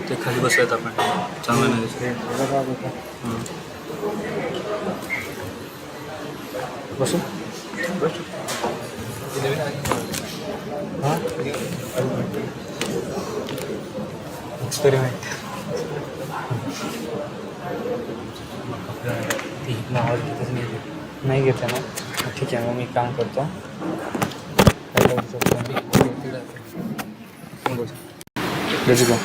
ते खाली बसूयात आपण चांगलं नाही दिसत. बसू बसू हां एक्सपेरिमेंट आवाज घेतच नाही घेत ना. ठीक आहे, मग मी काम करतो. Let's go.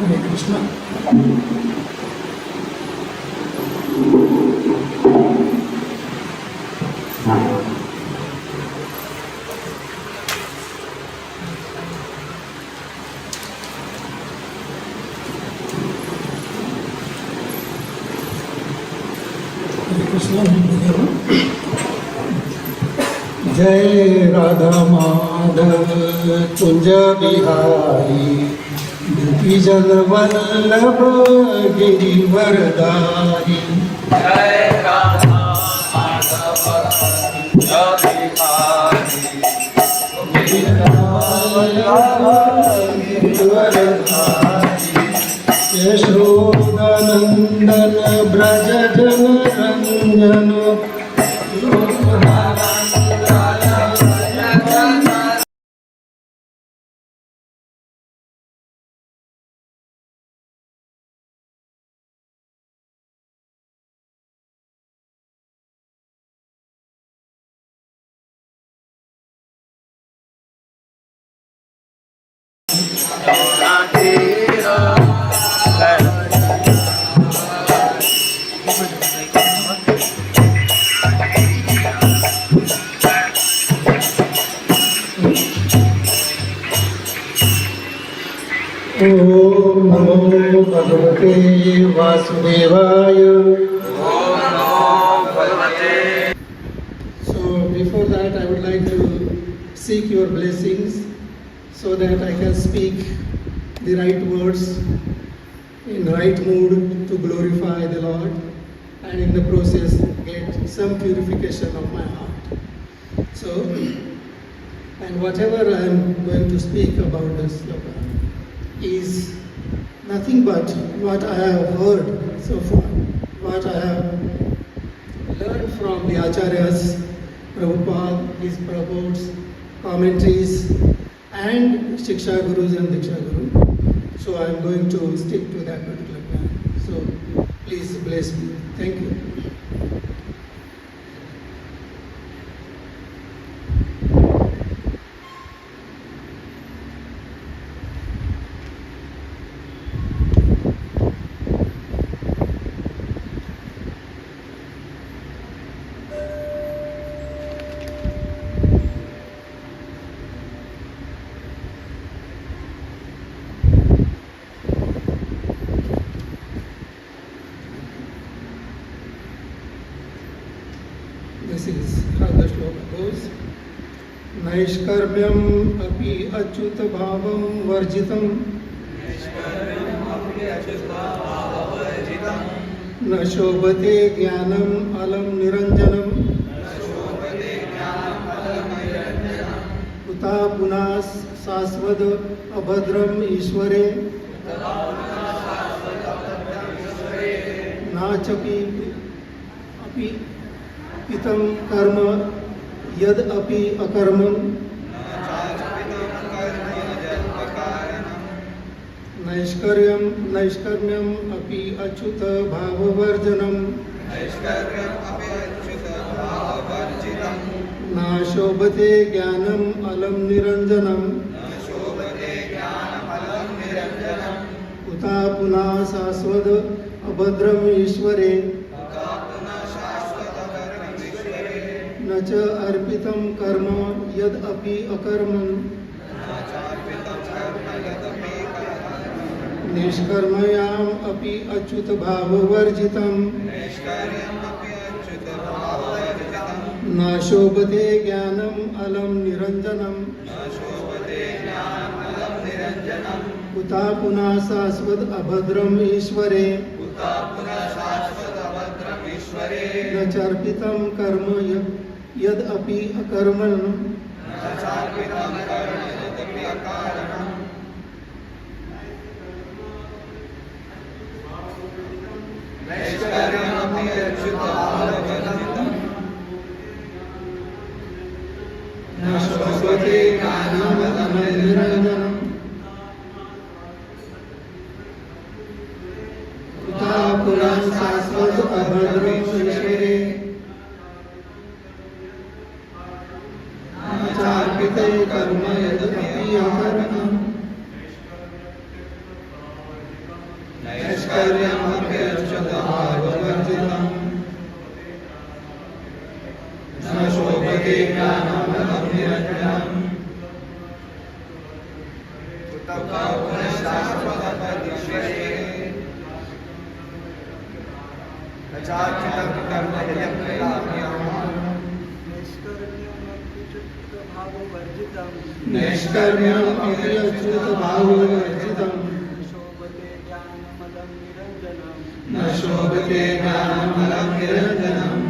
Hare Krishna. जय राधा माधव कुंज बिहारी गोपी जन वल्लभ गिरिवरदारी. जय राधा माधव कुंज बिहारी गोपी जन वल्लभ गिरिवरदारी. यशोदानंदन ब्रज जन रंजन ओम नमो भगवते वासुदेवाय. So before that I would like to seek your blessings so that I can speak the right words in right mood to glorify the Lord and in the process get some purification of my heart. So, and whatever I am going to speak about this sloka is nothing but what I have heard so far, what I have learned from the Acharyas, Prabhupada, his purports, commentaries, and Shiksha Gurus and Diksha Guru. So I am going to stick to that particular plan. So please bless me. Thank you. This is how the shloka goes. Naishkarmyam api achyuta bhavam varjitam na shobhate jnanam alam niranjanam uta punas sasvad abhadram ishvare nachapi api इतम कर्म यद अपि अकर्मं नैष्कर्म्यम अपि अच्युत भाववर्जनम न शोभते ज्ञानम अलम निरंजनम उता पुनः शाश्वत अभद्रम ईश्वरे न च अर्पितं कर्म यद अपि अकर्मं निष्कर्मयाम अपि अच्युत भाववर्जितं न शोभते ज्ञानम अलम निरंजनम उता पुनः शाश्वत अभद्रम ईश्वरे न चार्पितं कर्म यद अपि अकर्मं न शोभते ज्ञानम अलम निरंजनम उता पुनः शाश्वत अभद्रम ईश्वरे चार्पिते कर्म यदपि अकर्मं नैष्कर्म्यमपि अच्युत भाववर्जितं न शोभते ज्ञानम् अलम निरंजनम् उता पुनः शाश्वत अभद्रम् चार्पितं कर्म यदपि नैष्कर्म्यम अपि अच्युत भाववर्जितं न शोभते ज्ञानमलं निरंजनम्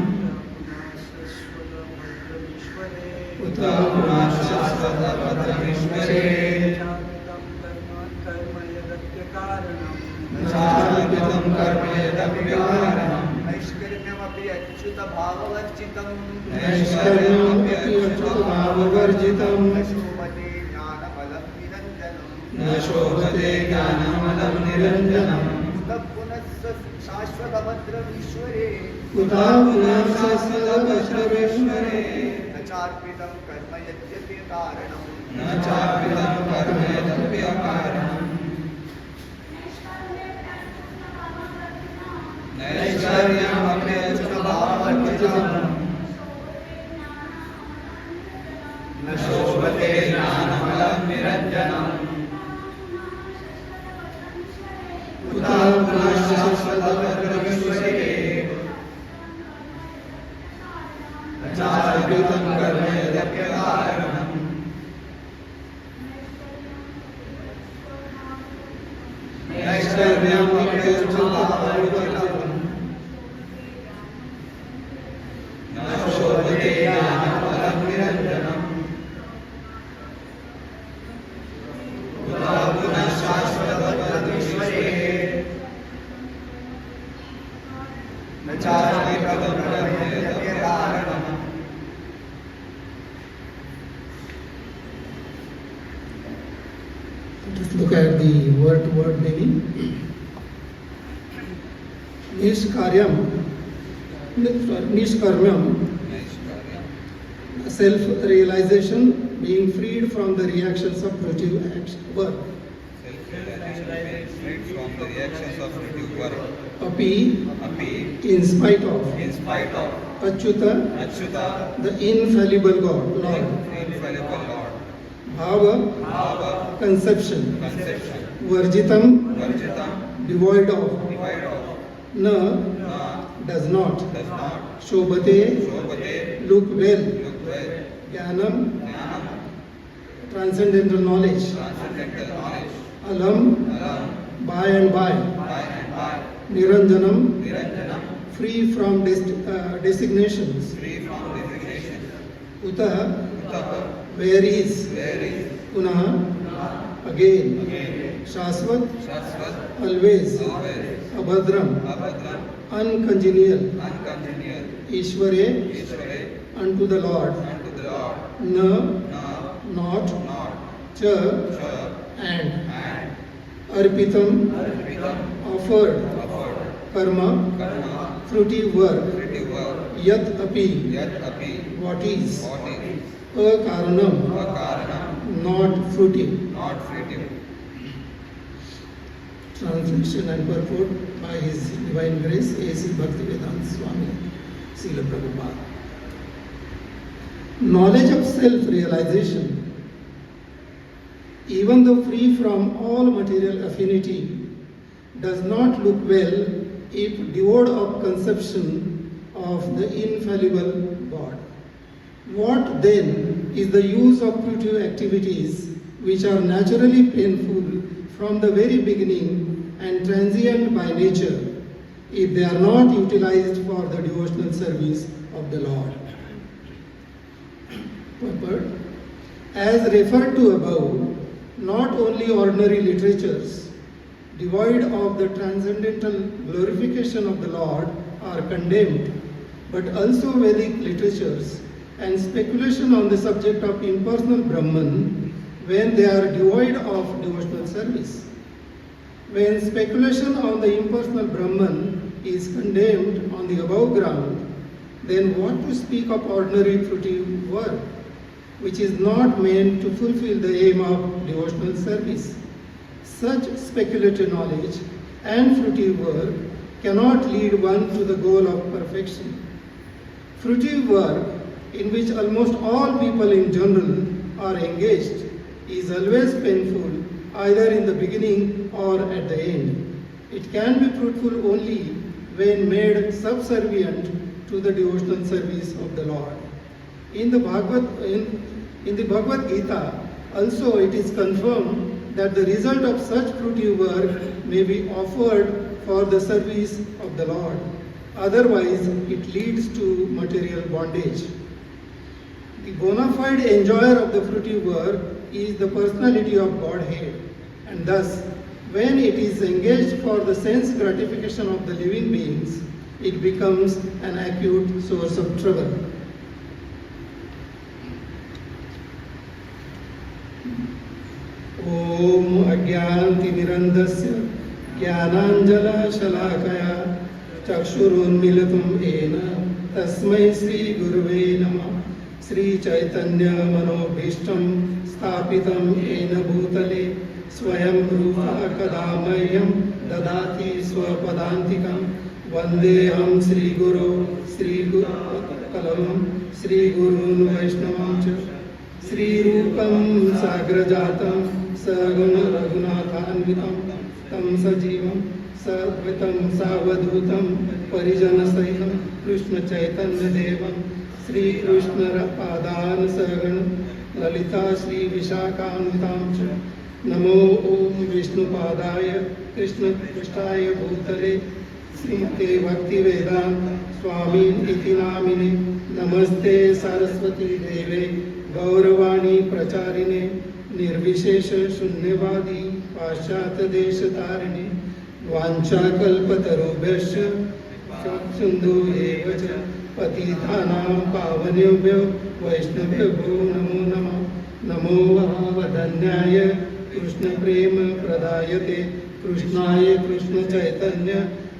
उत पुनः शाश्वत अभद्रमीश्वरे चार्पितं कर्म यदपि कारणम् नैष्कर्म्यमपि अच्युत भाववर्जितं न शोभते ज्ञानमलं निरंजनम् शाश्वत अभद्रमीश्वरे उता पुनः शाश्वत अभद्रमीश्वरे न चार्पितं कर्म यद्यपि कारणम् न चार्पितं कर्म यद्यपि अकारणम् नैष्कर्म्यमपि अच्युत भाववर्जितं न शोभते ज्ञानमलं निरंजनम् उता पुनः शाश्वत अभद्रमीश्वरे न चार्पितं कर्म यद्यपि कारणम् नैष्कर्म्यमपि अच्युत भाववर्जितं न शोभते ज्ञानमलं निरंजनम् Let's look at the word meaning. Nishkarmyam, self-realization, being freed from the reactions of fruitive work. Self-realization, being freed from the reactions of fruitive work. Api, in spite of. Achyuta, the infallible God, Lord. Bhava, conception. Varjitam, devoid of. Na, does not. Shobhate, look well. Jnanam, transcendental knowledge. Alam, by and by. Niranjanam, free from designations. Utah, where is. Punah, again. Shasvat, always. Abhadram, uncongenial. Ishvare, unto the Lord. Na, not. Cha, and. Arpitam, offered. Karma, fruitive work. Yat api, what is. Akaranam, not fruitive. Translation and purport by His Divine Grace A.C. Bhaktivedanta Swami Srila Prabhupada. Knowledge of self-realization, even though free from all material affinity, does not look well if devoid of conception of the infallible God. What then is the use of fruitive activities which are naturally painful from the very beginning and transient by nature if they are not utilized for the devotional service of the Lord? Purport. As referred to above, not only ordinary literatures devoid of the transcendental glorification of the Lord are condemned, but also Vedic literatures and speculation on the subject of impersonal Brahman when they are devoid of devotional service. When speculation on the impersonal Brahman is condemned on the above ground, then what to speak of ordinary fruitive work, which is not meant to fulfill the aim of devotional service? Such speculative knowledge and fruitive work cannot lead one to the goal of perfection. Fruitive work, in which almost all people in general are engaged, is always painful, either in the beginning or at the end. It can be fruitful only when made subservient to the devotional service of the Lord. In the Bhagavad Gita, also it is confirmed that the result of such fruitive work may be offered for the service of the Lord. Otherwise, it leads to material bondage. The bona fide enjoyer of the fruitive work is the personality of Godhead, and thus, when it is engaged for the sense gratification of the living beings, it becomes an acute source of trouble. Om Agyanti Mirandasya Jnananjala Shalakaya Chakshurunmilatum Ena Tasmai Sri Guruve Namah. Sri Chaitanya Manobhishtam Sthapitam Ena Bhutale Swayam Rupa Kadamayam Dadati Swapadantikam Vandeham Sri Guru Sri Kalam Sri Gurun Vaishnavam Cha Sri Rupam Sagrajatam Saguna Raghunathanvitam Tam Sajivam Sadvitam Savadhutam Parijana Sahitam Krishna Chaitanya Devam Sri Krishna Padan Sagan Lalita Sri Vishakhanvitam Cha Namo Om Vishnu Padaya Krishna Krishtaya Bhutale Srimate Bhakti Vedanta Swami Iti Namine Namaste Saraswati Deve Gauravani Pracharine Nirvishesha Shunyavadi Paschat Desha Tarine Vancha Kalpatarubhyascha Sindhu Evacha Patithanam Pavanebhyo Vaishnavebhyo Namo Namah Namo Vahavadanyaya Krishna प्रेम प्रदायते कृष्णाय कृष्ण चैतन्य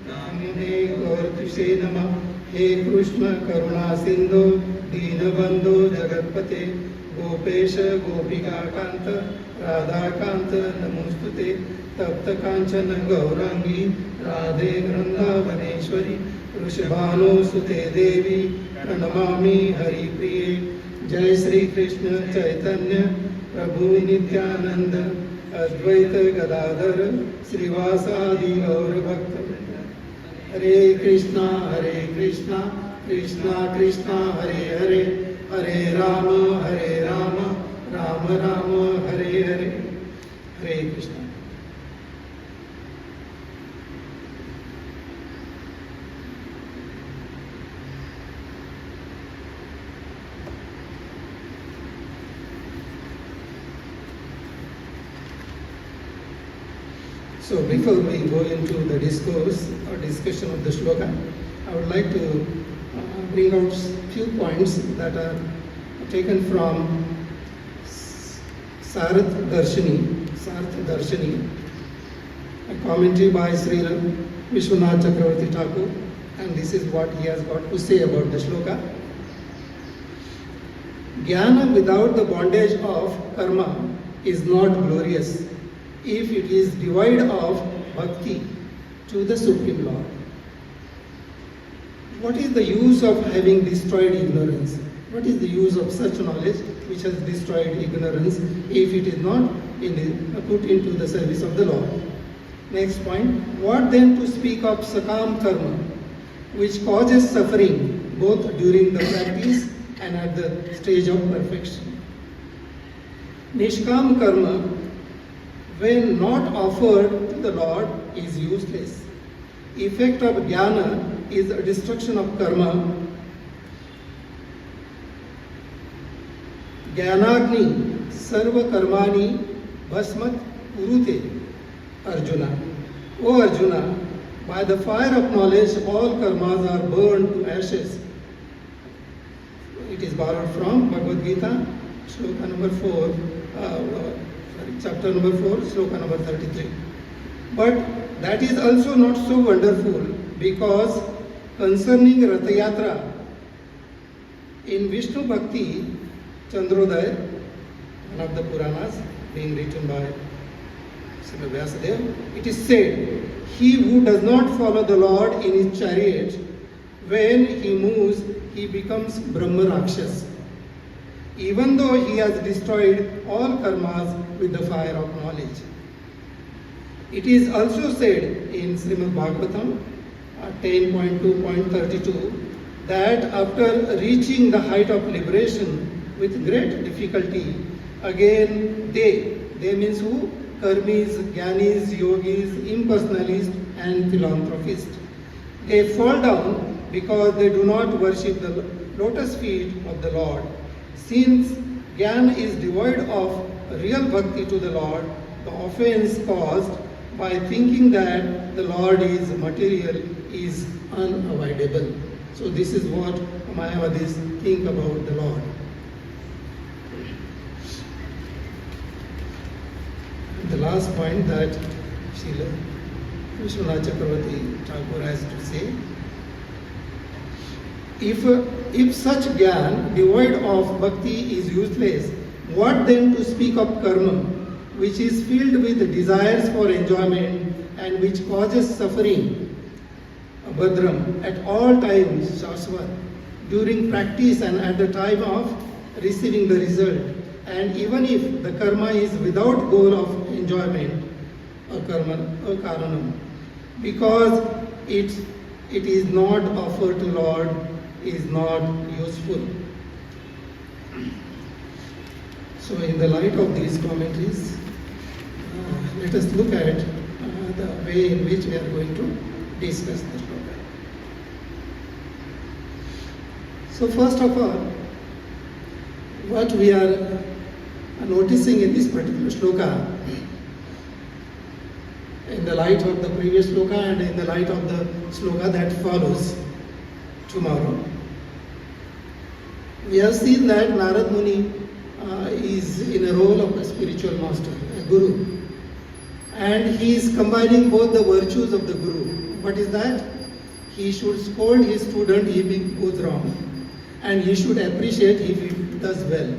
नामने गौरतिषे नमः हे कृष्ण करुणा सिंधु दीनबंधु जगत्पते गोपेश गोपिका कांत राधाकांत नमोस्तुते तप्त कांचन गौरांगी राधे वृंदावनेश्वरी वृषभानुसुते देवी प्रणमामि हरिप्रिये जय श्री कृष्ण चैतन्य प्रभु नित्यानंद अद्वैत गदाधर श्रीवासादि गौर भक्त हरे Krishna Krishna Krishna Hare Hare Hare Ram Ram Ram Hare Hare Hare Krishna. So before we go into the discourse or discussion of the shloka, I would like to bring out few points that are taken from Sarth Darshini, a commentary by Sri Vishwanath Chakravarti Thakur, and this is what he has got to say about the shloka. Jnana without the bondage of karma is not glorious if it is devoid of bhakti to the Supreme Lord. What is the use of having destroyed ignorance? What is the use of such knowledge which has destroyed ignorance if it is not put into the service of the Lord? Next point, what then to speak of sakam karma, which causes suffering both during the practice and at the stage of perfection? Nishkam karma, when not offered to the Lord, is useless. Effect of jnana is a destruction of karma. Jnanagni sarva karmani bhasmat kurute. Arjuna. O Arjuna, by the fire of knowledge all karmas are burned to ashes. It is borrowed from Bhagavad Gita, shloka number 4, chapter number 4, shloka number 33. But that is also not so wonderful, because concerning Ratha Yatra, in Vishnu Bhakti Chandrodaya, one of the Puranas being written by Sri Vyasadeva, it is said, he who does not follow the Lord in his chariot, when he moves, he becomes Brahma Rakshas, even though he has destroyed all karmas with the fire of knowledge. It is also said in Srimad Bhagavatam 10.2.32 that after reaching the height of liberation with great difficulty, again they means who? Karmis, Jnanis, Yogis, impersonalists and philanthropists. They fall down because they do not worship the lotus feet of the Lord. Since Jnana is devoid of real bhakti to the Lord, the offense caused by thinking that the Lord is material is unavoidable. So this is what Mayavadis think about the Lord. The last point that Srila Vishwanath Chakravarti Thakur has to say, if such jnana devoid of bhakti is useless, what then to speak of karma, which is filled with desires for enjoyment and which causes suffering, abhadram, at all times, shasvat, during practice and at the time of receiving the result, and even if the karma is without goal of enjoyment, akaranam, because it is not offered to Lord, is not useful. So in the light of these commentaries, let us look at the way in which we are going to discuss the shloka. So first of all, what we are noticing in this particular shloka, in the light of the previous shloka and in the light of the shloka that follows tomorrow, we have seen that Narad Muni is in a role of a spiritual master, a guru. And he is combining both the virtues of the guru. What is that? He should scold his student if he goes wrong, and he should appreciate if he does well.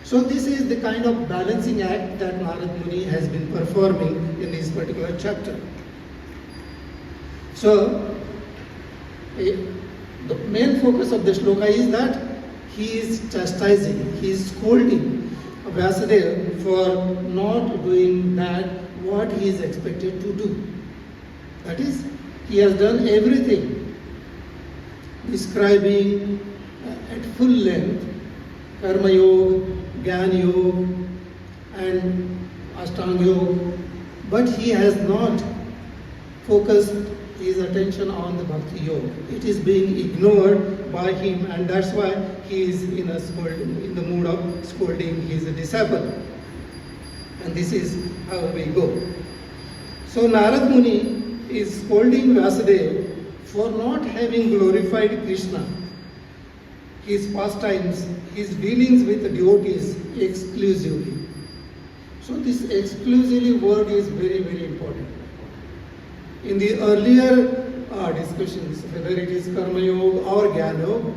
So this is the kind of balancing act that Narad Muni has been performing in this particular chapter. So the main focus of the shloka is that he is chastising, he is scolding Vyasadeva for not doing that what he is expected to do. That is, he has done everything, describing at full length Karma Yoga, Jnana Yoga and Ashtanga Yoga, but he has not focused his attention on the Bhakti Yoga. It is being ignored by him, and that's why he is in the mood of scolding his disciple. And this is how we go. So Narad Muni is scolding Vyasadeva for not having glorified Krishna, his pastimes, his dealings with the devotees exclusively. So this exclusively word is very, very important. In the earlier discussions, whether it is Karma Yoga or Jnana Yoga,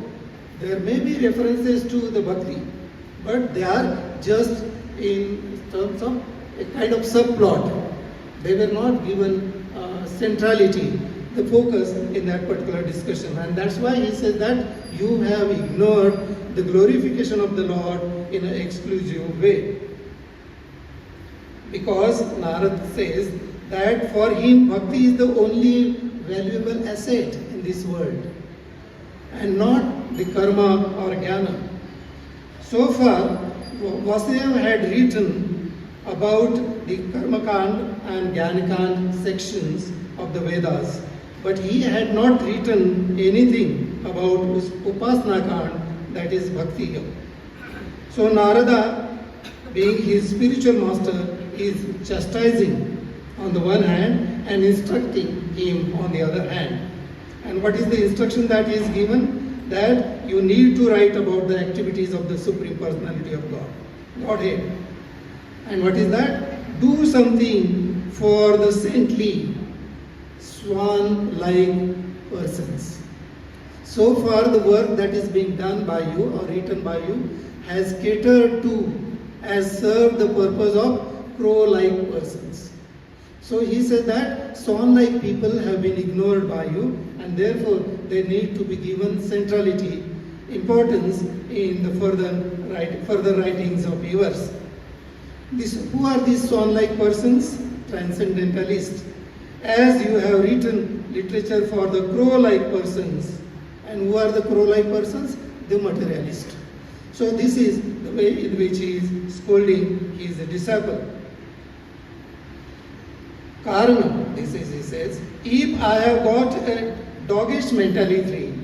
there may be references to the Bhakti, but they are just in terms of a kind of subplot. They were not given centrality, the focus in that particular discussion. And that's why he says that you have ignored the glorification of the Lord in an exclusive way. Because Narad says that for him Bhakti is the only valuable asset in this world, and not the karma or jnana. So far, Vasudeva had written about the Karma Kand and Jnana Kand sections of the Vedas, but he had not written anything about Upasana Kand, that is Bhakti Yoga. So Narada, being his spiritual master, is chastising on the one hand and instructing him on the other hand. And what is the instruction that is given? That you need to write about the activities of the Supreme Personality of God, Godhead. And what is that? Do something for the saintly, swan-like persons. So far the work that is being done by you or written by you has catered to, has served the purpose of crow-like persons. So he says that swan-like people have been ignored by you, and therefore they need to be given centrality, importance in the further writings of yours. Who are these swan-like persons? Transcendentalists. As you have written literature for the crow-like persons. And who are the crow-like persons? The materialist. So this is the way in which he is scolding his disciple. Karanam, this is, he says, if I have got a doggish mentality,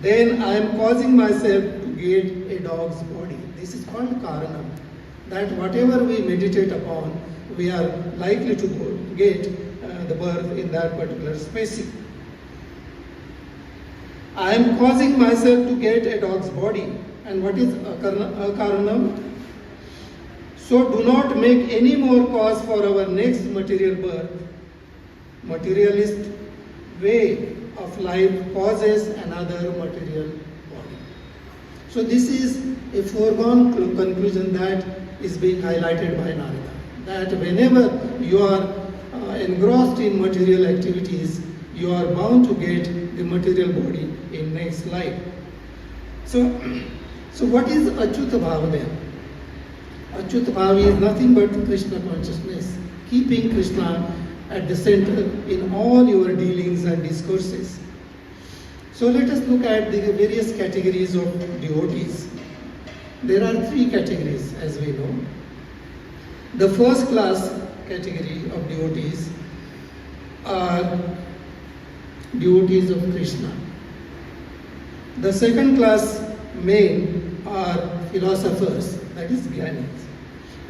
then I am causing myself to get a dog's body. This is called Karanam. That whatever we meditate upon, we are likely to get the birth in that particular species. I am causing myself to get a dog's body. And what is Karanam? So do not make any more cause for our next material birth. Materialist way of life causes another material body. So this is a foregone conclusion that is being highlighted by Narada. That whenever you are engrossed in material activities, you are bound to get the material body in next life. So what is Achyuta Bhava then? Achyuta Bhava is nothing but Krishna consciousness, keeping Krishna at the center in all your dealings and discourses. So let us look at the various categories of devotees. There are three categories, as we know. The first class category of devotees are devotees of Krishna. The second class men are philosophers, that is Jnanis.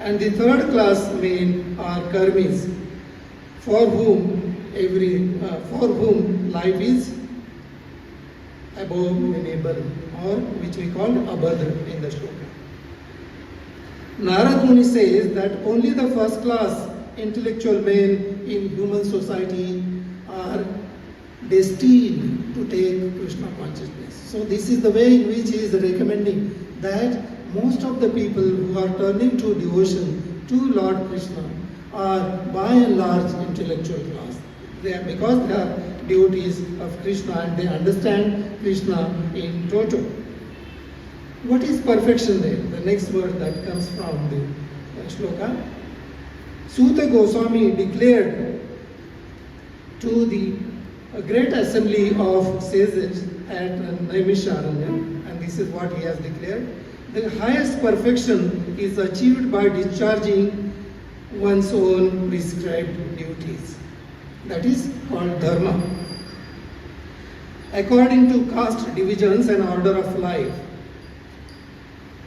And the third class men are karmis, for whom life is abominable, or which we call abhadra in the shloka. Narad Muni says that only the first class intellectual men in human society are destined to take Krishna consciousness. So this is the way in which he is recommending that most of the people who are turning to devotion to Lord Krishna are by and large intellectual class. Because they are devotees of Krishna and they understand Krishna in toto. What is perfection then? The next word that comes from the shloka. Suta Goswami declared to the great assembly of sages at Naimisharanya, and this is what he has declared. The highest perfection is achieved by discharging one's own prescribed duties. That is called dharma. According to caste divisions and order of life,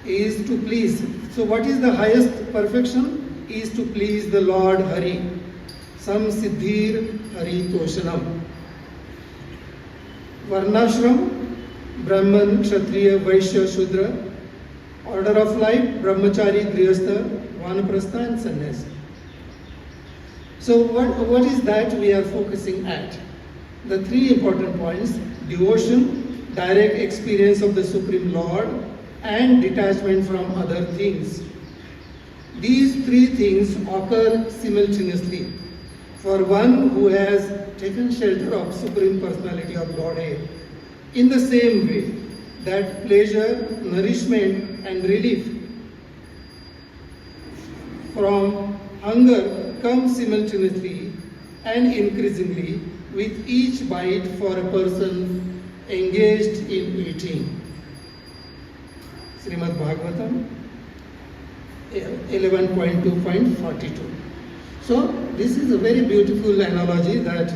is to please. So what is the highest perfection? Is to please the Lord Hari. Sam Siddhir Hari Toshanam. Varnashram, Brahman, Kshatriya, Vaishya, Shudra. Order of life, Brahmachari, Grihastha, Vanaprastha and Sannyasi. So what is that we are focusing at? The three important points: devotion, direct experience of the Supreme Lord, and detachment from other things. These three things occur simultaneously for one who has taken shelter of Supreme Personality of Godhead. In the same way that pleasure, nourishment and relief from hunger come simultaneously and increasingly with each bite for a person engaged in eating. Srimad Bhagavatam 11.2.42. So this is a very beautiful analogy that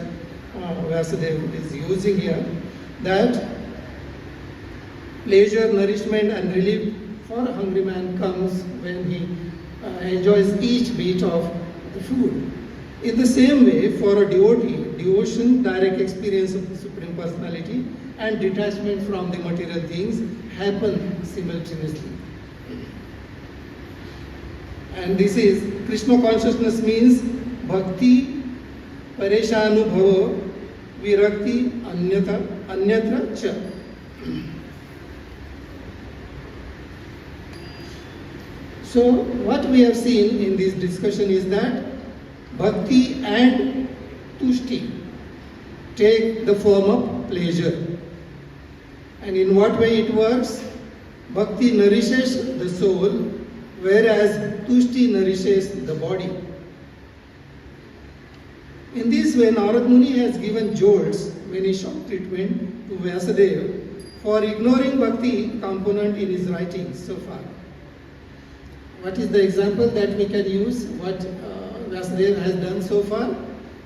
Vyasadeva is using here, that pleasure, nourishment and relief for a hungry man comes when he enjoys each bit of the food. In the same way, for a devotee, devotion, direct experience of the Supreme Personality and detachment from the material things happen simultaneously. And this is, Krishna consciousness means bhakti, pareshanubhava, virakti, anyatra cha. So what we have seen in this discussion is that bhakti and tushti take the form of pleasure. And in what way it works? Bhakti nourishes the soul, whereas tushti nourishes the body. In this way, Narad Muni has given jolts, many shock treatment to Vyasadeva for ignoring bhakti component in his writings so far. What is the example that we can use? What Vyasadeva has done so far?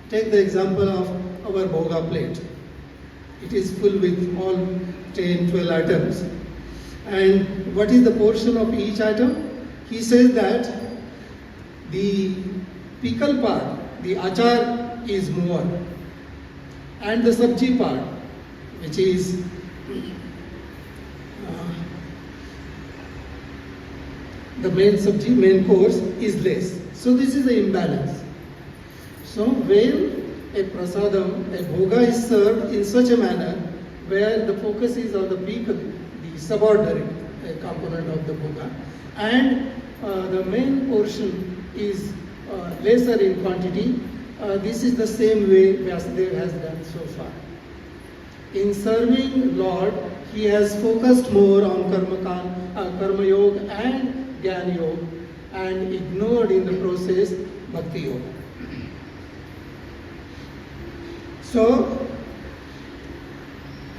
Take the example of our bhoga plate. It is full with all 10, 12 items. And what is the portion of each item? He says that the pickle part, the achar is more. And the sabji part, which is the main sabji, main course, is less. So this is the imbalance. So when a prasadam, a bhoga is served in such a manner where the focus is on the pickle, the subordinate component of the bhoga, and the main portion is lesser in quantity, this is the same way Vyasadeva has done so far. In serving Lord, he has focused more on karma yoga and jnana yoga and ignored in the process bhakti yoga. So,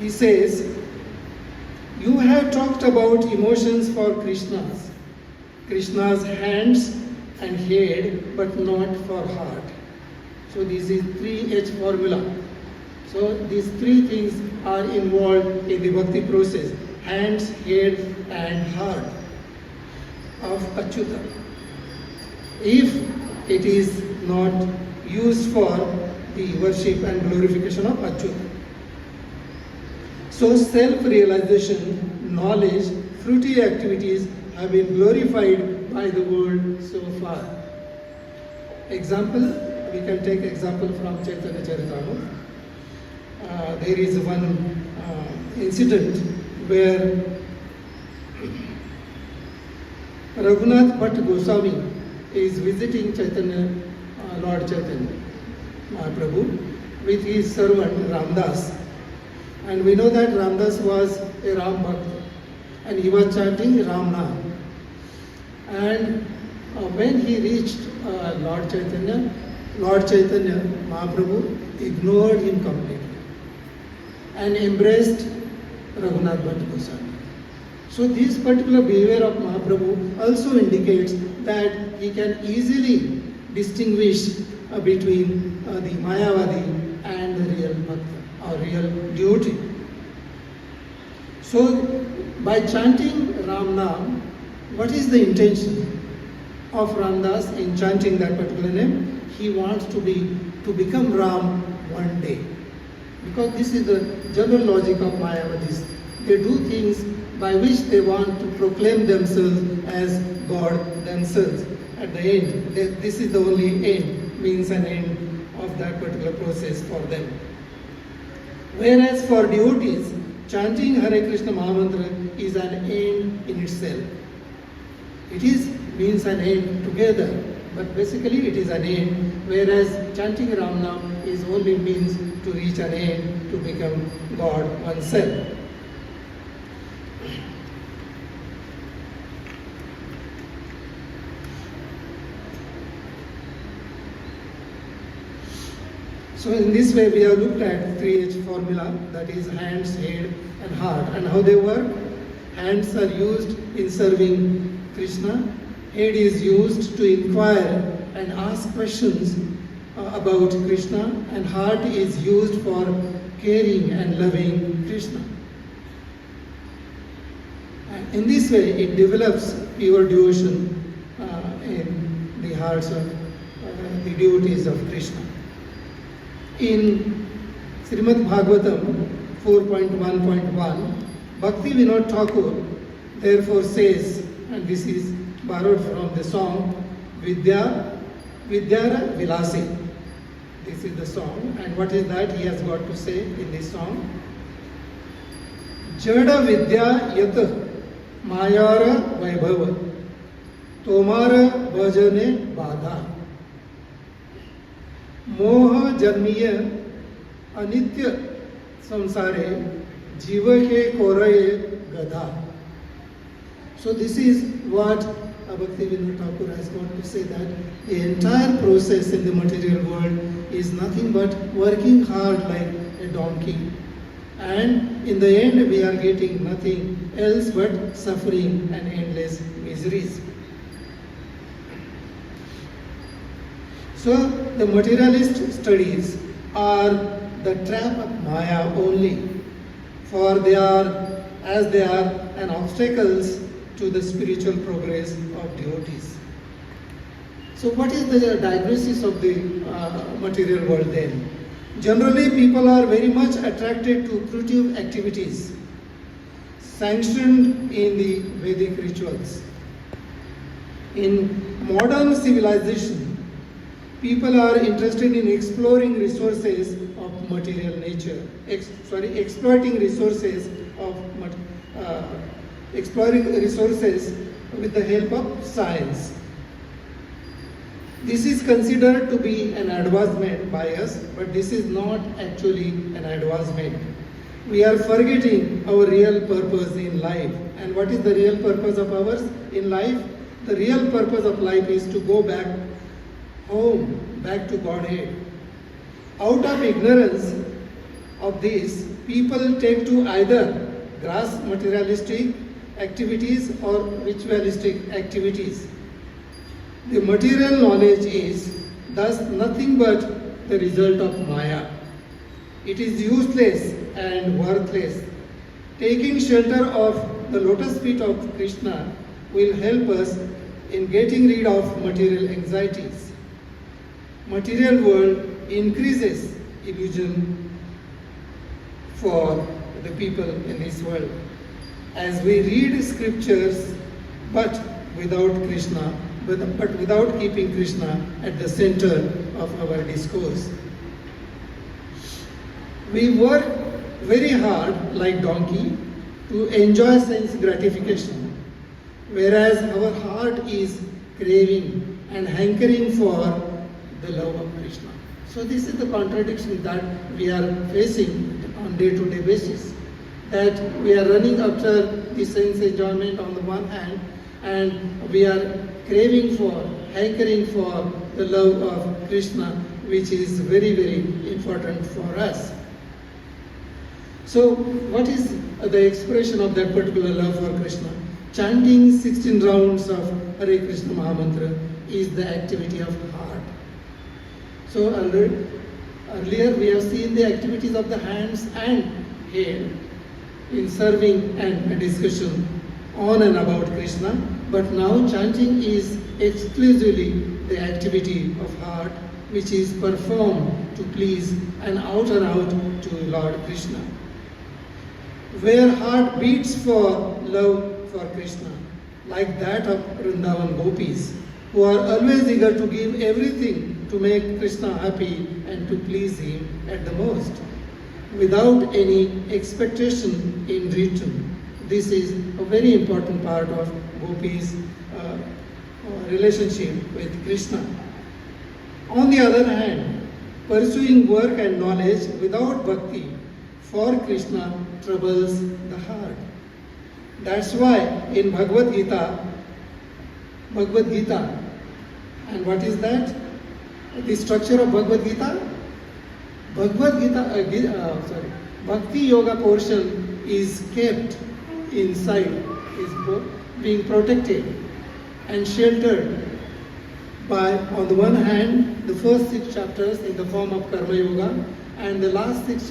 he says, you have talked about emotions for Krishna's hands and head, but not for heart. So this is 3H formula. So these three things are involved in the bhakti process: hands, head and heart of Achyuta. If it is not used for the worship and glorification of Achyuta. So self-realization, knowledge, fruity activities have been glorified by the world so far. Example, we can take example from Chaitanya Charitamrita. There is one incident where Raghunath Bhatt Goswami is visiting Chaitanya, Lord Chaitanya Mahaprabhu with his servant Ramdas. And we know that Ramdas was a Ram Bhakt and he was chanting Ram Naam. And when he reached Lord Chaitanya Mahaprabhu ignored him completely and embraced Raghunath Bhatt Goswami. So this particular behavior of Mahaprabhu also indicates that he can easily distinguish between the Mayavadi and the real Bhakta or real devotee. So by chanting Ram Naam, what is the intention of Ramdas in chanting that particular name? He wants to become Ram one day. Because this is the general logic of Mayavadis. They do things by which they want to proclaim themselves as God themselves. At the end, this is the only end, means an end of that particular process for them. Whereas for devotees, chanting Hare Krishna Mahamantra is an end in itself. It means an end together, but basically it is an end, whereas chanting Ram Naam is only means to reach an end, to become God oneself. So in this way we have looked at 3H formula, that is hands, head and heart, and how they work. Hands are used in serving Krishna, head is used to inquire and ask questions about Krishna, and heart is used for caring and loving Krishna. And in this way it develops pure devotion in the hearts of the devotees of Krishna. In Srimad Bhagavatam 4.1.1, Bhakti Vinod Thakur therefore says, and this is borrowed from the song Vidyara Vilasi. This is the song, and what is that he has got to say in this song? Jada Vidya Yat Mayara Vaibhava Tomara Bhajane Badha Moha Janmiya Anitya Samsare Jiva Ke Koraye Gadha. So this is what Bhakti Vinod Thakur has got to say, that the entire process in the material world is nothing but working hard like a donkey, and in the end we are getting nothing else but suffering and endless miseries. So the materialist studies are the trap of Maya only, for they are an obstacles to the spiritual progress of devotees. So what is the diagnosis of the material world then? Generally people are very much attracted to fruitive activities sanctioned in the Vedic rituals. In modern civilization, people are interested in exploring resources of material nature, exploiting resources with the help of science. This is considered to be an advancement by us, but this is not actually an advancement. We are forgetting our real purpose in life. And what is the real purpose of ours in life? The real purpose of life is to go back home, back to Godhead. Out of ignorance of this, people take to either gross materialistic activities or ritualistic activities. The material knowledge is thus nothing but the result of Maya. It is useless and worthless. Taking shelter of the lotus feet of Krishna will help us in getting rid of material anxieties. Material world increases illusion for the people in this world. As we read scriptures, but without Krishna, but without keeping Krishna at the center of our discourse. We work very hard like donkey to enjoy sense gratification, whereas our heart is craving and hankering for the love of Krishna. So this is the contradiction that we are facing on day-to-day basis. That we are running after the sense enjoyment on the one hand, and we are craving for, hankering for the love of Krishna, which is very, very important for us. So what is the expression of that particular love for Krishna? Chanting 16 rounds of Hare Krishna Mahamantra is the activity of heart. So earlier we have seen the activities of the hands and head in serving and discussion on and about Krishna, but now chanting is exclusively the activity of heart, which is performed to please and out to Lord Krishna. Where heart beats for love for Krishna, like that of Vrindavan gopis, who are always eager to give everything to make Krishna happy and to please him at the most, without any expectation in return. This is a very important part of gopis' relationship with Krishna. On the other hand, pursuing work and knowledge without bhakti for Krishna troubles the heart. That's why in Bhagavad Gita, and what is that? The structure of Bhagavad Gita? Bhakti Yoga portion is kept inside, is being protected and sheltered by, on the one hand, the first 6 chapters in the form of Karma Yoga, and the last 6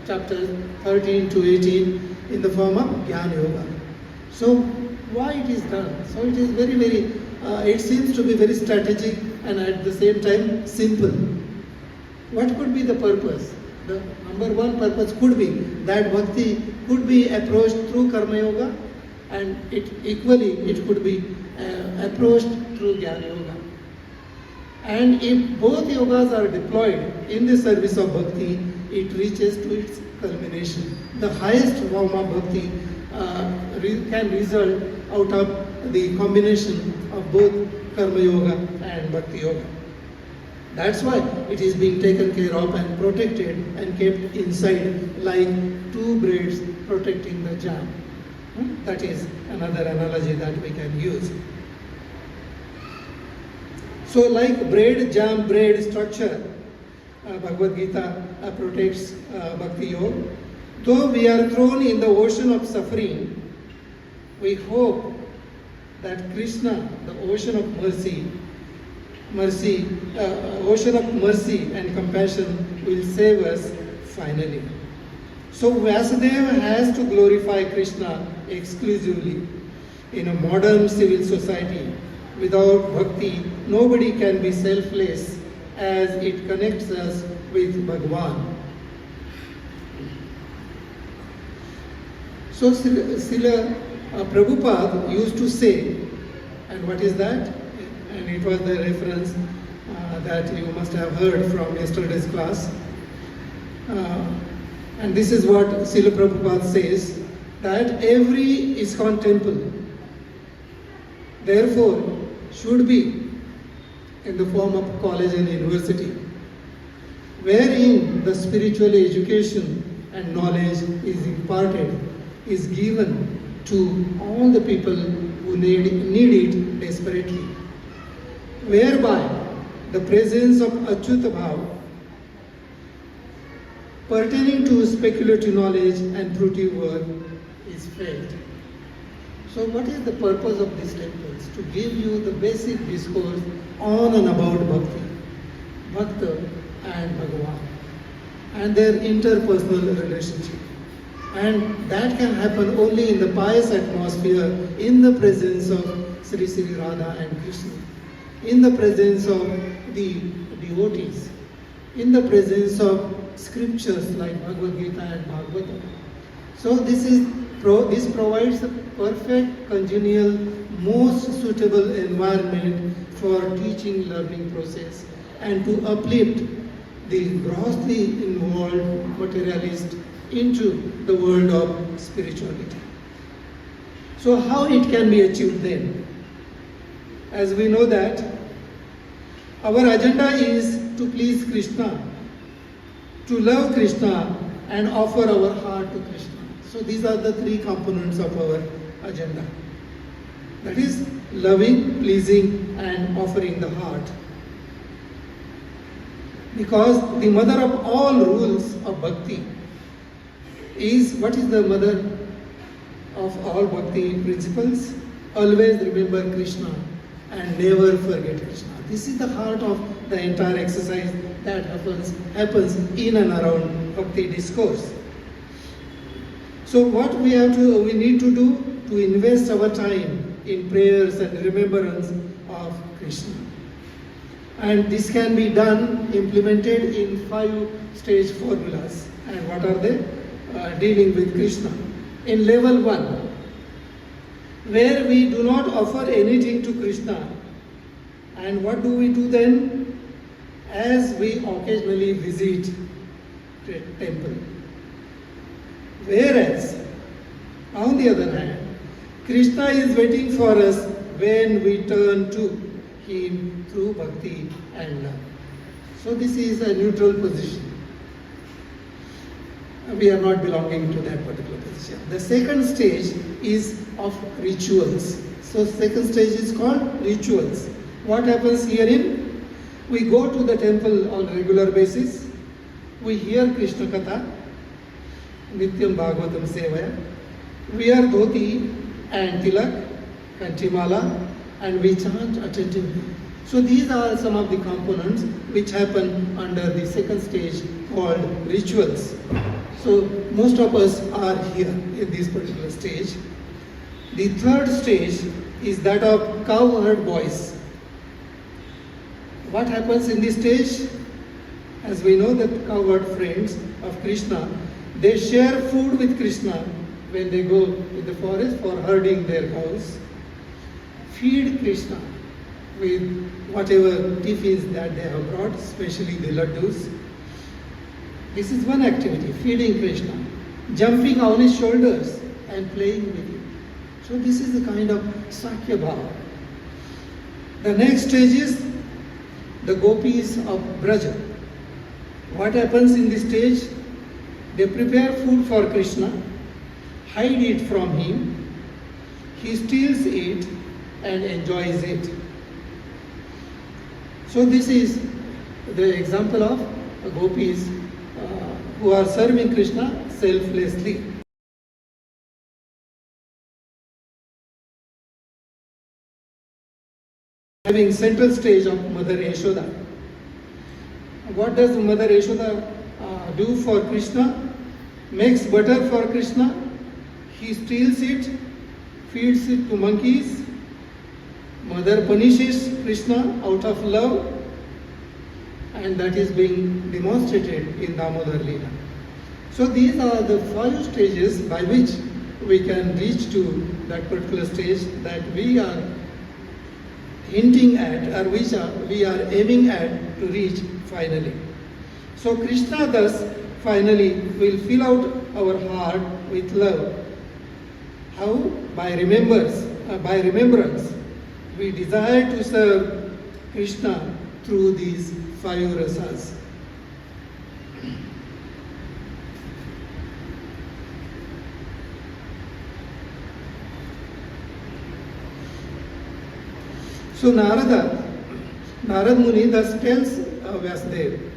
chapters, 13 to 18, in the form of Jnana Yoga. So, why it is done? So, it is very, very, it seems to be very strategic and at the same time simple. What could be the purpose? The number one purpose could be that bhakti could be approached through Karma Yoga, and it could be approached through Jnana Yoga. And if both yogas are deployed in the service of bhakti, it reaches to its culmination. The highest form of bhakti can result out of the combination of both Karma Yoga and Bhakti Yoga. That's why it is being taken care of and protected and kept inside like 2 braids protecting the jam. That is another analogy that we can use. So like braid structure, Bhagavad Gita protects Bhakti Yoga. Though we are thrown in the ocean of suffering, we hope that Krishna, the ocean of mercy and compassion, will save us finally. So Vasudeva has to glorify Krishna exclusively. In a modern civil society, without bhakti, nobody can be selfless, as it connects us with Bhagwan. So Srila Prabhupada used to say, and what is that? And it was the reference that you must have heard from yesterday's class. And this is what Srila Prabhupada says, that every ISKCON temple, therefore, should be in the form of college and university, wherein the spiritual education and knowledge is imparted, is given to all the people who need it desperately, whereby the presence of Achyuta Bhava pertaining to speculative knowledge and fruitive work is felt. So what is the purpose of these temples? To give you the basic discourse on and about Bhakti, Bhakta and Bhagavan, and their interpersonal relationship. And that can happen only in the pious atmosphere, in the presence of Sri Sri Radha and Krishna, in the presence of the devotees, in the presence of scriptures like Bhagavad Gita and Bhagavatam. So this is This provides a perfect, congenial, most suitable environment for teaching learning process and to uplift the grossly involved materialist into the world of spirituality. So how it can be achieved then? As we know that our agenda is to please Krishna, to love Krishna and offer our heart to Krishna. So these are the three components of our agenda. That is loving, pleasing and offering the heart. Because the mother of all rules of bhakti is, what is the mother of all bhakti principles? Always remember Krishna and never forget Krishna. This is the heart of the entire exercise that happens in and around bhakti discourse. So what we need to do to invest our time in prayers and remembrance of Krishna. And this can be done, implemented in 5-stage formulas. And what are they? Dealing with Krishna. In level 1, where we do not offer anything to Krishna. And what do we do then? As we occasionally visit the temple. Whereas, on the other hand, Krishna is waiting for us when we turn to Him through bhakti and love. So this is a neutral position. We are not belonging to that particular position. The second stage is of rituals. So second stage is called rituals. What happens herein? We go to the temple on a regular basis. We hear Krishna Katha, Nityam Bhagavatam Sevaya. We wear dhoti and tilak, kantimala, and we chant attentively. So these are some of the components which happen under the second stage called rituals. So most of us are here in this particular stage. The third stage is that of cowherd voice. What happens in this stage? As we know that cowherd friends of Krishna, they share food with Krishna when they go in the forest for herding their cows. Feed Krishna with whatever tiffins that they have brought, especially the laddus. This is one activity, feeding Krishna, jumping on his shoulders and playing with him. So this is the kind of Sakya Bhava. The next stage is the gopis of Braja. What happens in this stage? They prepare food for Krishna, hide it from him, he steals it and enjoys it. So this is the example of gopis who are serving Krishna selflessly. Having central stage of Mother Yashoda. What does Mother Yashoda do for Krishna? Makes butter for Krishna, he steals it, feeds it to monkeys. Mother punishes Krishna out of love, and that is being demonstrated in Damodar Leela. So these are the 5 stages by which we can reach to that particular stage that we are hinting at, or which we are aiming at to reach finally. So Krishna thus finally will fill out our heart with love. How? By remembrance. We desire to serve Krishna through these 5 rasas. So Narad Muni thus tells Vyasadeva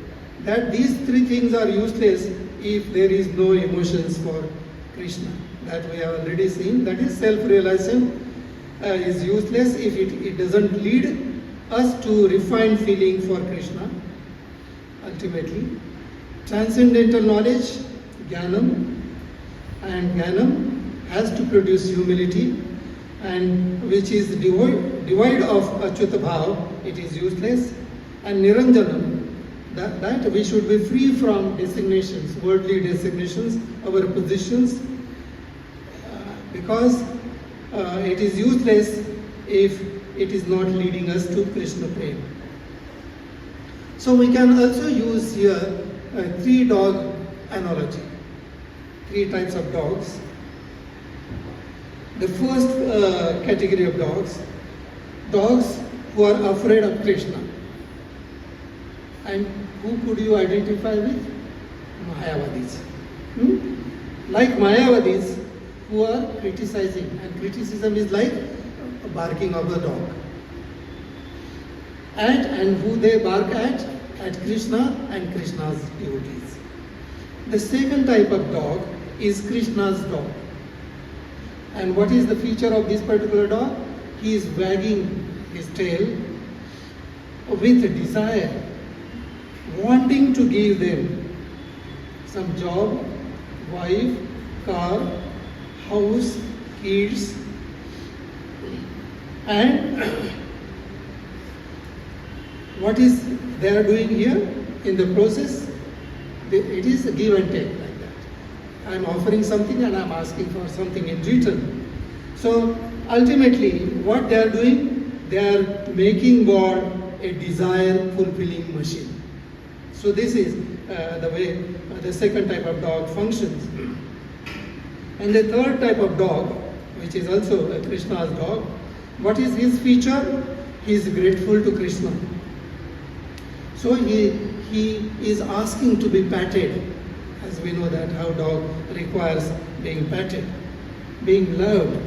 that these 3 things are useless if there is no emotions for Krishna. That we have already seen, that is self-realization is useless if it doesn't lead us to refined feeling for Krishna. Ultimately, transcendental knowledge, Jnanam, and Jnanam has to produce humility, and which is devoid of Achyuta Bhav, it is useless, and Niranjanam, that we should be free from designations, worldly designations, our positions, because it is useless if it is not leading us to Krishna Prem. So we can also use here a 3-dog analogy, 3 types of dogs. The first category of dogs who are afraid of Krishna. And who could you identify with? Mayavadis. Like Mayavadis, who are criticizing, and criticism is like barking of the dog. And who they bark at Krishna and Krishna's devotees. The second type of dog is Krishna's dog. And what is the feature of this particular dog? He is wagging his tail with a desire, wanting to give them some job, wife, car, house, kids, and what is they are doing here in the process? It is a give and take like that. I am offering something and I am asking for something in return. So ultimately what they are doing, they are making God a desire fulfilling machine. So this is the way the second type of dog functions. And the third type of dog, which is also a Krishna's dog, what is his feature? He is grateful to Krishna. So he is asking to be patted, as we know that how dog requires being patted, being loved.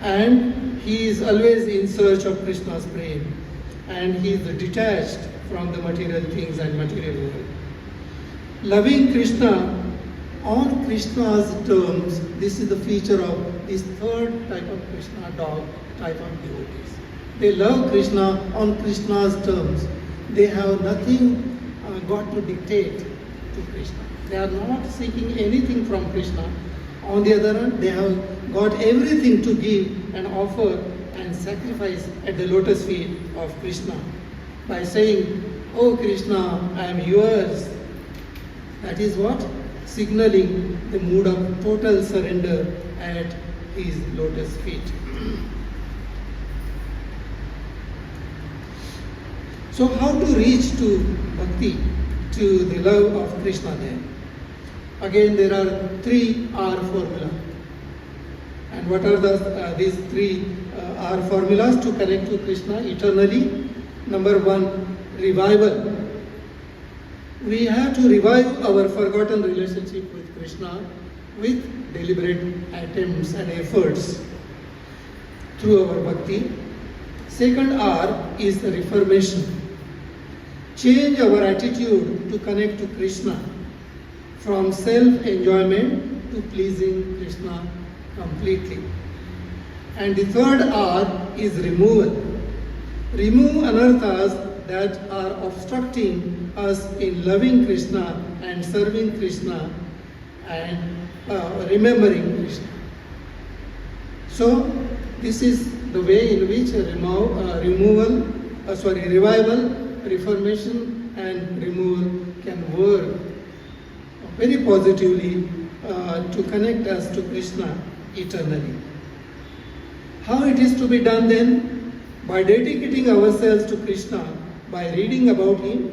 And he is always in search of Krishna's prem, and he is detached from the material things and material world. Loving Krishna on Krishna's terms, this is the feature of this third type of Krishna dog type of devotees. They love Krishna on Krishna's terms. They have nothing got to dictate to Krishna. They are not seeking anything from Krishna. On the other hand, they have got everything to give and offer and sacrifice at the lotus feet of Krishna by saying, "Oh Krishna, I am yours." That is what? Signaling the mood of total surrender at his lotus feet. So how to reach to bhakti, to the love of Krishna then? Again, there are 3 R formula. And what are these 3 R formulas to connect to Krishna eternally? Number 1, revival. We have to revive our forgotten relationship with Krishna with deliberate attempts and efforts through our bhakti. Second R is the reformation. Change our attitude to connect to Krishna from self-enjoyment to pleasing Krishna completely. And the third R is removal. Remove anarthas that are obstructing us in loving Krishna and serving Krishna and remembering Krishna. So this is the way in which revival, reformation and removal can work very positively to connect us to Krishna eternally. How it is to be done then? By dedicating ourselves to Krishna, by reading about him,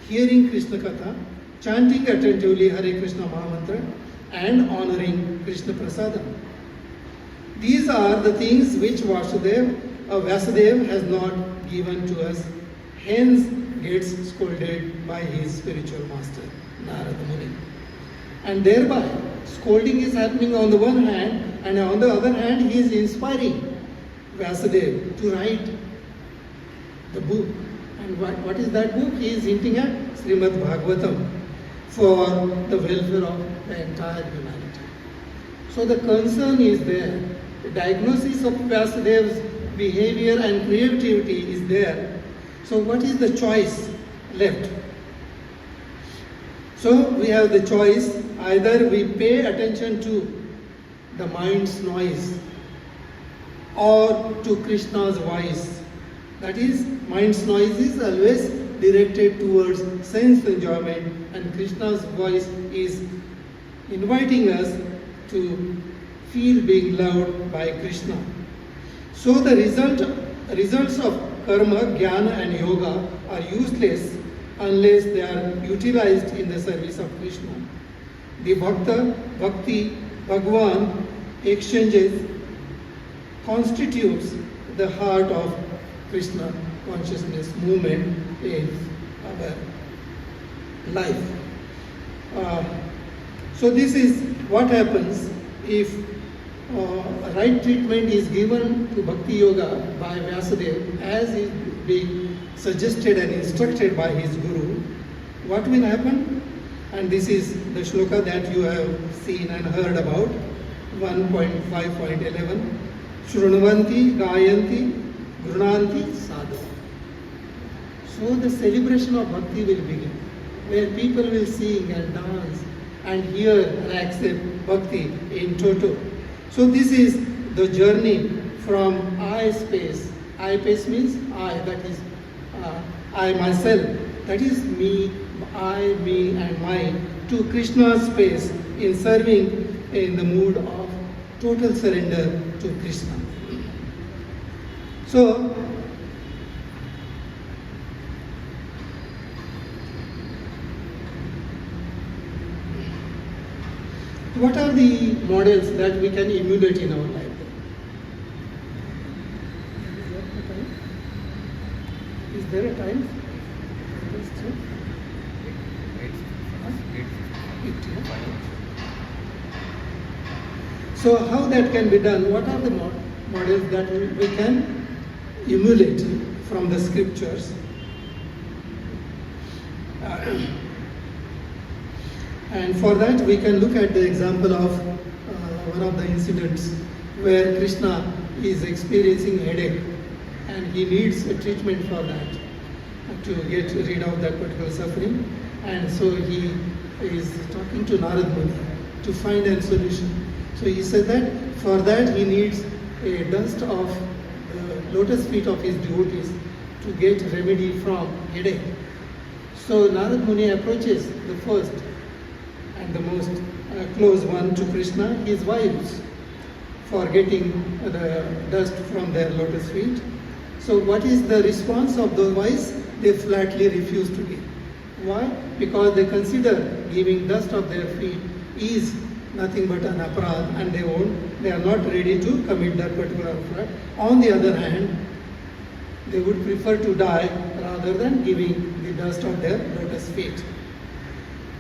hearing Krishna Katha, chanting attentively Hare Krishna Mahamantra, and honoring Krishna Prasadam. These are the things which Vasudev has not given to us, hence gets scolded by his spiritual master, Narada Muni. And thereby, scolding is happening on the one hand, and on the other hand, he is inspiring Vasudev to write the book. And what is that book? He is hinting at Srimad Bhagavatam for the welfare of the entire humanity. So the concern is there. The diagnosis of Vasudev's behavior and creativity is there. So what is the choice left? So we have the choice, either we pay attention to the mind's noise or to Krishna's voice. That is, mind's noise is always directed towards sense enjoyment, and Krishna's voice is inviting us to feel being loved by Krishna. So the results of karma, jnana and yoga are useless unless they are utilized in the service of Krishna. The bhakti, Bhagwan exchanges constitutes the heart of Krishna consciousness movement in our life. So this is what happens if right treatment is given to Bhakti Yoga by Vyasadeva as is being suggested and instructed by his Guru. What will happen? And this is the shloka that you have seen and heard about, 1.5.11. Shiromani, Gayanti, Grunanti, Sadhu. So the celebration of Bhakti will begin, where people will sing and dance and hear and accept Bhakti in toto. So this is the journey from I space. I space means I, that is I myself, that is me, I, me and mine, to Krishna's space in serving in the mood of total surrender to Krishna. So, what are the models that we can emulate in our life? Is there a time? So how that can be done? What are the models that we can emulate from the scriptures? And for that we can look at the example of one of the incidents where Krishna is experiencing headache and he needs a treatment for that to get rid of that particular suffering. And so he is talking to Narad Muni to find a solution. So he said that for that he needs a dust of the lotus feet of his devotees to get remedy from headache. So Narad Muni approaches the first and the most close one to Krishna, his wives, for getting the dust from their lotus feet. So what is the response of those wives? They flatly refuse to give. Why? Because they consider giving dust of their feet is nothing but an aparad, and they are not ready to commit that particular aparad. On the other hand, they would prefer to die rather than giving the dust of their lotus feet.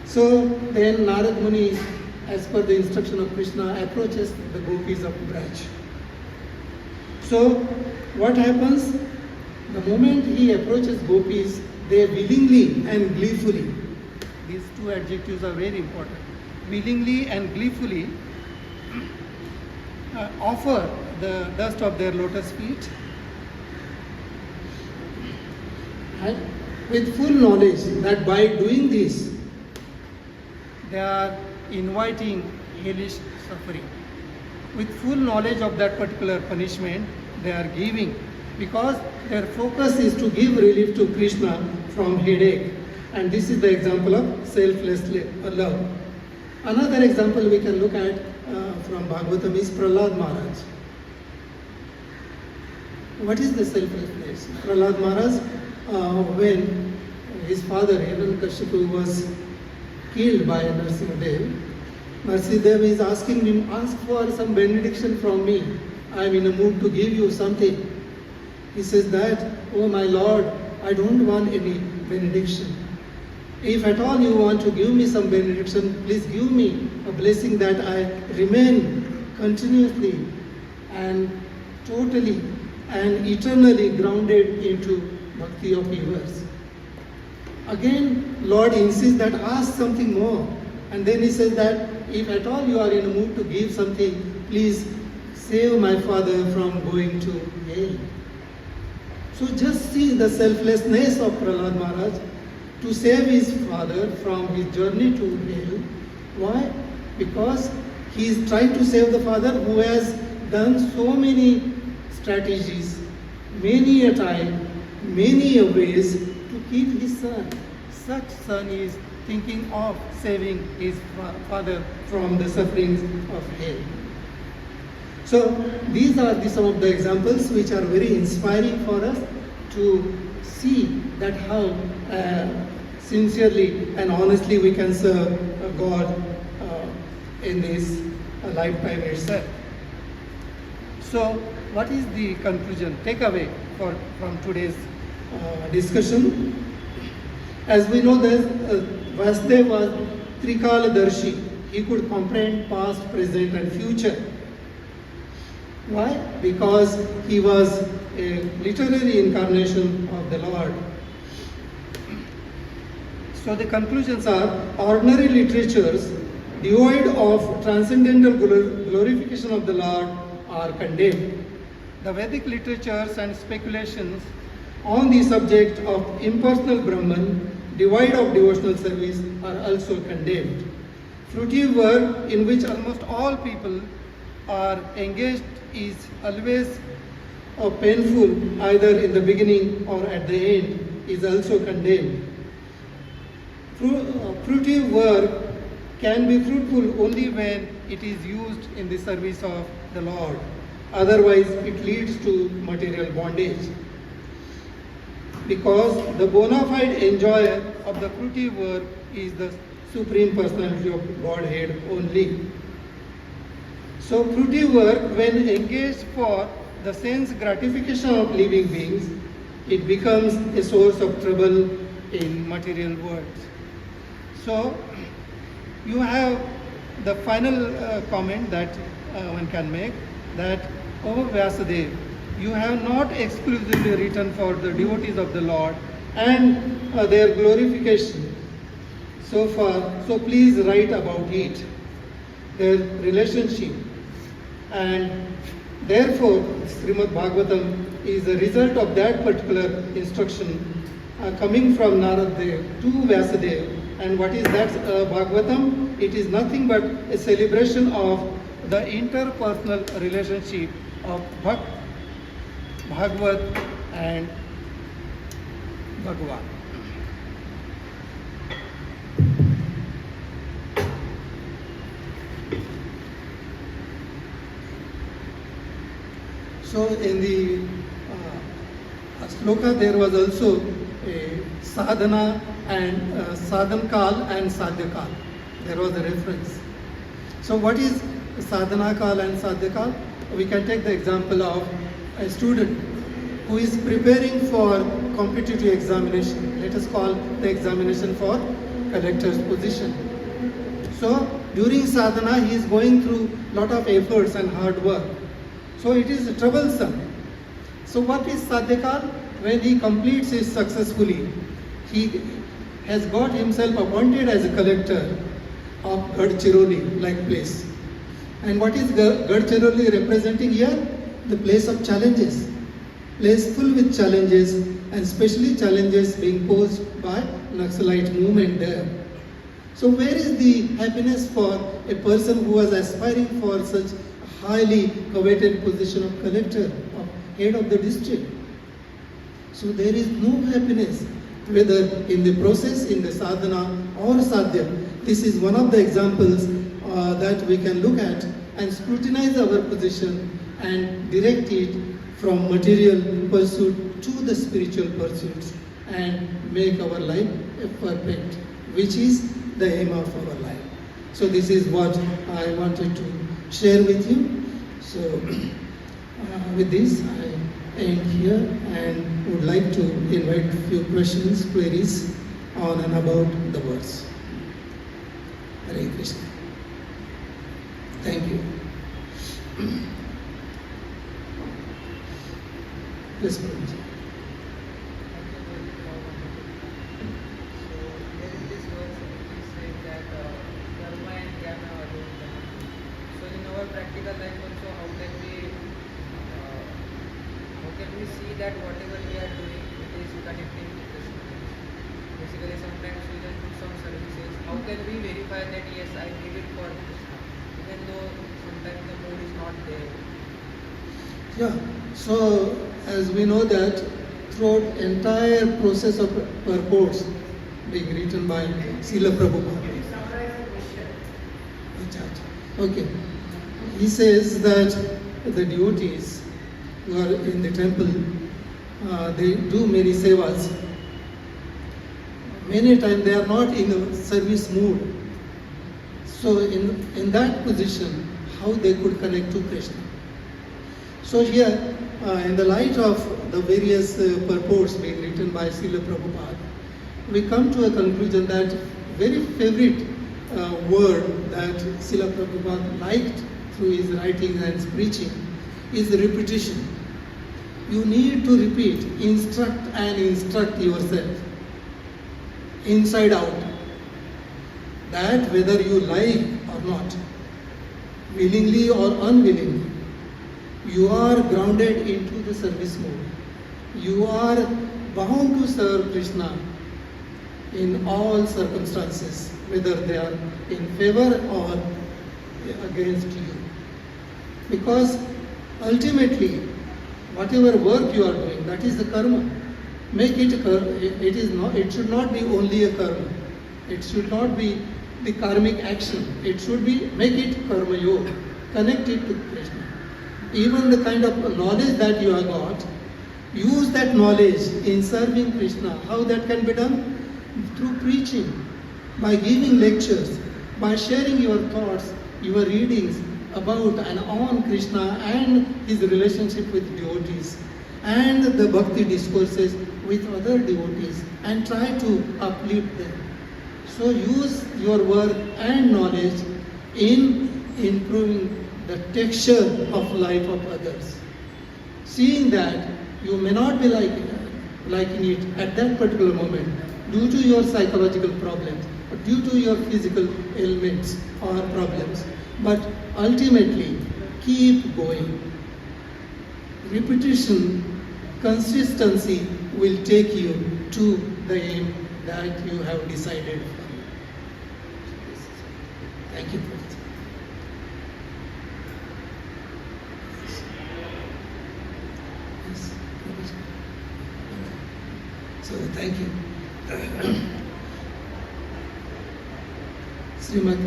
So then Narad Muni, as per the instruction of Krishna, approaches the gopis of Braj. So what happens? The moment he approaches gopis, they willingly and gleefully, these two adjectives are very important, willingly and gleefully offer the dust of their lotus feet, and with full knowledge that by doing this, they are inviting hellish suffering. With full knowledge of that particular punishment, they are giving, because their focus is to give relief to Krishna from headache. And this is the example of selfless love. Another example we can look at from Bhagavatam is Prahlad Maharaj. What is the selflessness? Prahlad Maharaj, when his father Hiranyakashipu was killed by Narasimhadev, Narasimhadev is asking him, ask for some benediction from me. I am in a mood to give you something. He says that, oh my Lord, I don't want any benediction. If at all you want to give me some benediction, please give me a blessing that I remain continuously and totally and eternally grounded into bhakti of yours. Again, Lord insists that ask something more. And then he says that if at all you are in a mood to give something, please save my father from going to hell. So just see the selflessness of Prahlad Maharaj to save his father from his journey to hell. Why? Because he is trying to save the father who has done so many strategies, many a time, many a ways to kill his son. Such son is thinking of saving his father from the sufferings of hell. So these are some of the examples which are very inspiring for us to see that how sincerely and honestly we can serve God in this lifetime itself. So what is the conclusion, takeaway from today's discussion? As we know that Vasudeva was Trikaladarshi. He could comprehend past, present and future. Why? Because he was a literary incarnation of the Lord. So the conclusions are: ordinary literatures devoid of transcendental glorification of the Lord are condemned. The Vedic literatures and speculations on the subject of impersonal Brahman, devoid of devotional service, are also condemned. Fruitive work in which almost all people are engaged is always painful, either in the beginning or at the end, is also condemned. Fruitive work can be fruitful only when it is used in the service of the Lord. Otherwise, it leads to material bondage. Because the bona fide enjoyer of the fruitive work is the Supreme Personality of Godhead only. So fruitive work, when engaged for the sense gratification of living beings, it becomes a source of trouble in material world. So you have the final comment that one can make, that, O Vyasadeva, you have not exclusively written for the devotees of the Lord and their glorification so far, so please write about it, their relationship. And therefore, Srimad Bhagavatam is a result of that particular instruction coming from Narad Dev to Vyasadeva. And what is that Bhagavatam? It is nothing but a celebration of the interpersonal relationship of Bhagavad and Bhagavan. So in the sloka there was also a sadhana and sadhankal and sadhyakal. There was a reference. So what is sadhanakal and sadhyakal? We can take the example of a student who is preparing for competitive examination. Let us call the examination for collector's position. So during sadhana he is going through lot of efforts and hard work. So it is troublesome. So what is sadhyakal? When he completes it successfully, he has got himself appointed as a collector of Gadchiroli like place. And what is Gadchiroli representing here? The place of challenges. Place full with challenges, and especially challenges being posed by Naxalite movement there. So where is the happiness for a person who was aspiring for such a highly coveted position of collector, of head of the district? So there is no happiness, whether in the process, in the sadhana or sadhya. This is one of the examples that we can look at and scrutinize our position and direct it from material pursuit to the spiritual pursuits and make our life perfect, which is the aim of our life. So this is what I wanted to share with you. So with this I end here and would like to invite a few questions, queries on and about the verse. Hare Krishna. Thank you. Yes, Prabhuji. Practical life also, how can we see that whatever we are doing, it is connecting with the Krishna? Basically, sometimes we just do some services. How can we verify that yes, I did it for Krishna, even though sometimes the mood is not there? Yeah. So as we know that throughout entire process of purports being written by Srila Prabhupada. Okay. He says that the devotees who are in the temple, they do many sevas. Many times they are not in a service mood. So in that position, how they could connect to Krishna. So here, in the light of the various purports being written by Srila Prabhupada, we come to a conclusion that very favorite word that Srila Prabhupada liked through his writing and his preaching is repetition. You need to repeat, instruct and instruct yourself, inside out, that whether you like or not, willingly or unwillingly, you are grounded into the service mode. You are bound to serve Krishna in all circumstances, whether they are in favor or against you. Because ultimately, whatever work you are doing, that is the karma. Make it it is not. It should not be only a karma. It should not be the karmic action. It should be make it karma yoga. Connect it to Krishna. Even the kind of knowledge that you have got, use that knowledge in serving Krishna. How that can be done? Through preaching, by giving lectures, by sharing your thoughts, your readings about and on Krishna and his relationship with devotees, and the bhakti discourses with other devotees, and try to uplift them. So use your work and knowledge in improving the texture of life of others. Seeing that you may not be liking it at that particular moment due to your psychological problems, or due to your physical ailments or problems, but ultimately keep going. Repetition, consistency will take you to the aim that you have decided for. Thank you, Prabhuji. Yes, Prabhuji. So thank you. Shrimad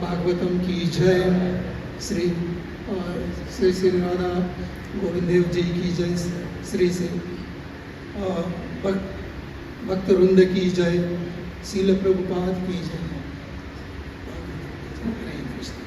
Bhagavatam की जय, श्री श्री राधा गोविंद देव जी की जय, श्री भक्त वृंद की जय, शील प्रभुपाद की जय। हरे कृष्ण।